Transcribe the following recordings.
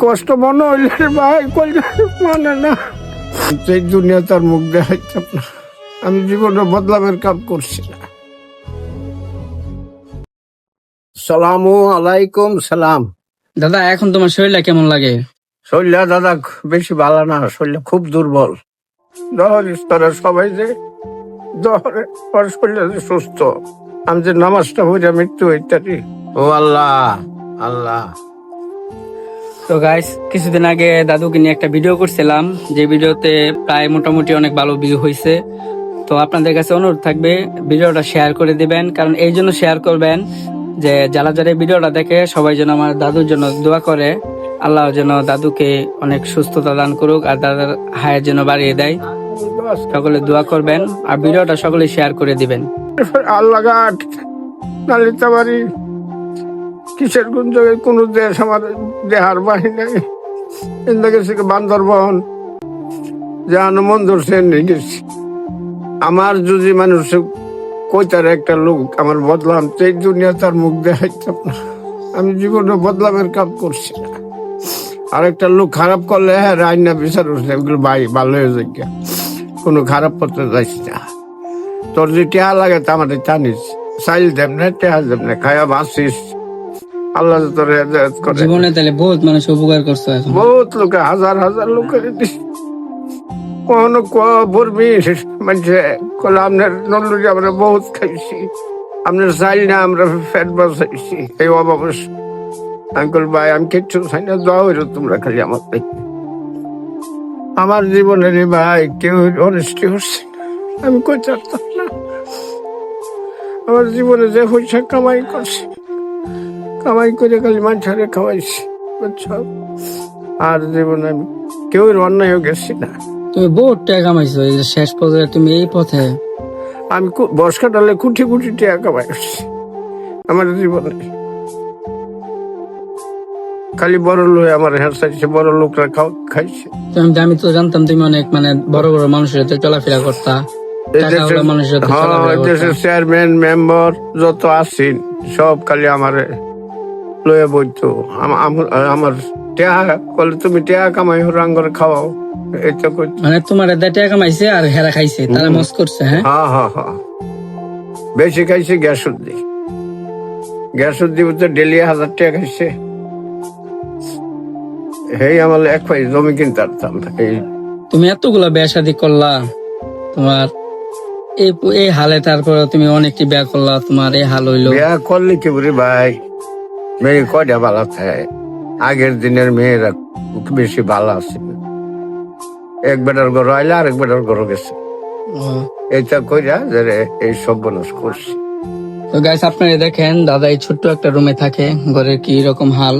কষ্ট মনে হইলে রে ভাই কইলে মানে না। এই দুনিয়া তার মুখ দেখাইতাম না, আমি জীবনে বদলামের কাম করছি না। সালামু আলাইকুম। সালাম দাদা, এখন তোমার শরীরটা কেমন লাগে? শরীর দাদা বেশি ভালো না, শরীর খুব দুর্বল। দহরিস তোরা সবাই যে দহরে ওর শরীর যে সুস্থ, আমি যে নামাজটা পড়ে মৃত্যু হইতারি। ও আল্লাহ আল্লাহ। তো গাইস, কিছুদিন আগে দাদুকে নিয়ে একটা ভিডিও করছিলাম, যে ভিডিওতে প্রায় মোটামুটি অনেক ভালো ভিউ হয়েছে। তো আপনাদের কাছে অনুরোধ থাকবে ভিডিওটা শেয়ার করে দিবেন, কারণ এই জন্য শেয়ার করবেন যে যারা যারা ভিডিওটা দেখে সবাই যেন আমার দাদুর জন্য দোয়া করে, আল্লাহ যেন দাদুকে অনেক সুস্থতা দান করুক আর দাদার হায়াত যেন বাড়িয়ে দেয়। সকলে দোয়া করবেন আর ভিডিওটা সকলে শেয়ার করে দিবেন। আল্লাহ ঘাট নালিতা বাড়ি কিসের কোন জায়গায় কোন দেশ আমার দেহার বাহিনী নাই। ইন্দা গেছি বান্দরবন, জান মন্দর সেন গেছি। আমার যদি মানুষ কইতার একটা লোক আমার বদলাম, এই দুনিয়া তার মুখ দেখাইতাম না, আমি জীবনে বদলামের কাম করছি না। আর একটা লোক খারাপ করলে হ্যাঁ আইনা বিচার উঠছে, ওগুলো ভাই ভালো হয়ে যায়, কোনো খারাপ করতে যাইছি না। তোর যে টেহা লাগে তা আমার জানিস, চাইল দেব না টেহা দেব না, খায়া বাঁচিস, আল্লাহ তোর হেদায়েত করে। জীবনে তাহলে বহুত মানুষ উপকার করছে, বহুত লোকে হাজার হাজার লোকের কখনো বলবি মানে কলে আপনার নল্লুরি আমরা বহুত খাইছি, আপনার চাইল না আমরা ফ্যাট বাঁচাইছি এই অভাব। আমি কল ভাই আমি কিচ্ছু চাই না, দোয়া হইল তোমরা খালি আমার দেখে। আমার জীবনের ভাই কেউ অনেস্টি হচ্ছে না, আমি কই চারতাম না। আমার জীবনে যে পয়সা কামাই করছি, কামাই করে খালি মানুষের খাওয়াইছি, বুঝছো? আর জীবনে আমি কেউ অন্যায় গেছি না। তুমি বহুত টাকা কামাইছো, এই যে শেষ পর্যায়ে তুমি এই পথে। আমি বস কাটালে কুটি কুটি টাকা কামাই করছি আমার জীবনে। খালি বড় লোক আমার হেঁচাইছে, বড় লোকরা খাইছে। আমি তো জানতাম তুমি অনেক মানে বড় বড় মানুষের সাথে চলাফেরা করতা, মানুষের সাথে চলাফেরা করতা। দেশের চেয়ারম্যান মেম্বার যত আছেন সব খালি আমার লয়ে বইতো। আমার টেহা বলে তুমি টেহা কামাই রাঙ্গর খাওয়াও, এটা মানে তোমার টাকা কামাইছে আর হেরা খাইছে, তারা মস্ত করছে। হ্যাঁ হ্যাঁ হ্যাঁ, বেশি খাইছে গ্যাসুদ্দি। গ্যাসুদ্দি বলতে ডেলি 1000 টাকা খাইছে। এই আমার এক ভাই জমি কিনতে পারতাম। এই তুমি এতগুলা বিয়া শাদী করলা, তোমার এই হালে, তারপরে তুমি অনেকটি বিয়া করলা, তোমার এই হাল হইলো। বিয়া করলে কি বলি ভাই, মেয়ে কয়টা ভালো থাকে? আগের দিনের মেয়েরা বেশি ভালো আছে। এক বেটার ঘর আইলে আরেক বেটার ঘর গেছে, এইটা কইরা যে এই সব বনস করছি। তো গাইস, আপনারা দেখেন দাদা এই ছোট্ট একটা রুমে থাকে, ঘরের কি রকম হাল।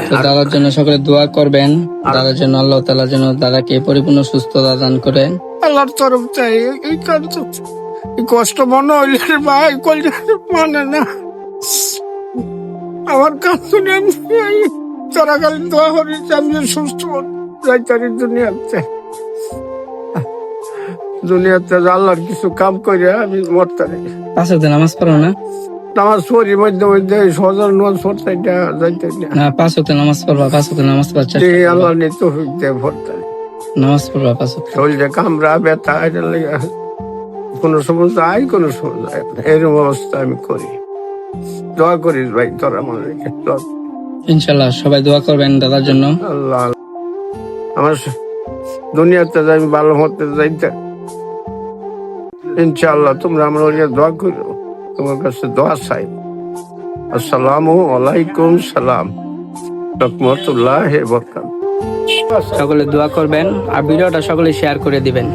তো দাদার জন্য সকলে দোয়া করবেন, দাদার জন্য আল্লাহ তাআলা যেন দাদাকে পরিপূর্ণ সুস্থতা দান করেন। আল্লাহর তরফ চাই। এই কষ্ট মনে হইলে রে ভাই কইলে মানে না। আমার কাজ শুনে আমি তারা খালি দোয়া করেছি আমি সুস্থ যাইতারি দুনিয়াতে। দুনিয়াতে আল্লাহর কিছু কাম করে আমি মরতারি। পাঁচ ওয়াক্ত নামাজ পড়ো না? নামাজ পড়ি মধ্যে মধ্যে সজল নামাজ পড়তে যাইতে না, পাঁচ ওয়াক্ত নামাজ পড়বা, পাঁচ ওয়াক্ত নামাজ পড়ার চেষ্টা করবা। আল্লাহ নিত হইতে ভরতারি। নামাজ পড়বা পাঁচ ওয়াক্ত। শরীরে কামড়া ব্যথা এটা লেগে কোনো সময় যায়, কোনো সময় যায় না, এরকম অবস্থা আমি করি। দোয়া করিস ভাই তোরা মনে রেখে। ইনশাল্লাহ সবাই দোয়া করবেন দাদার জন্য। আল্লাহ আমার দুনিয়াতে আমি ভালো মতে যাইতে ইনশাআল্লাহ তোমরা আমার দোয়া করো, তোমার কাছে দোয়া চাই। আসসালামু আলাইকুম। সালাম রহমতুল্লাহ বরকাত। সকলে দোয়া করবেন আর ভিডিওটা সকলে শেয়ার করে দিবেন।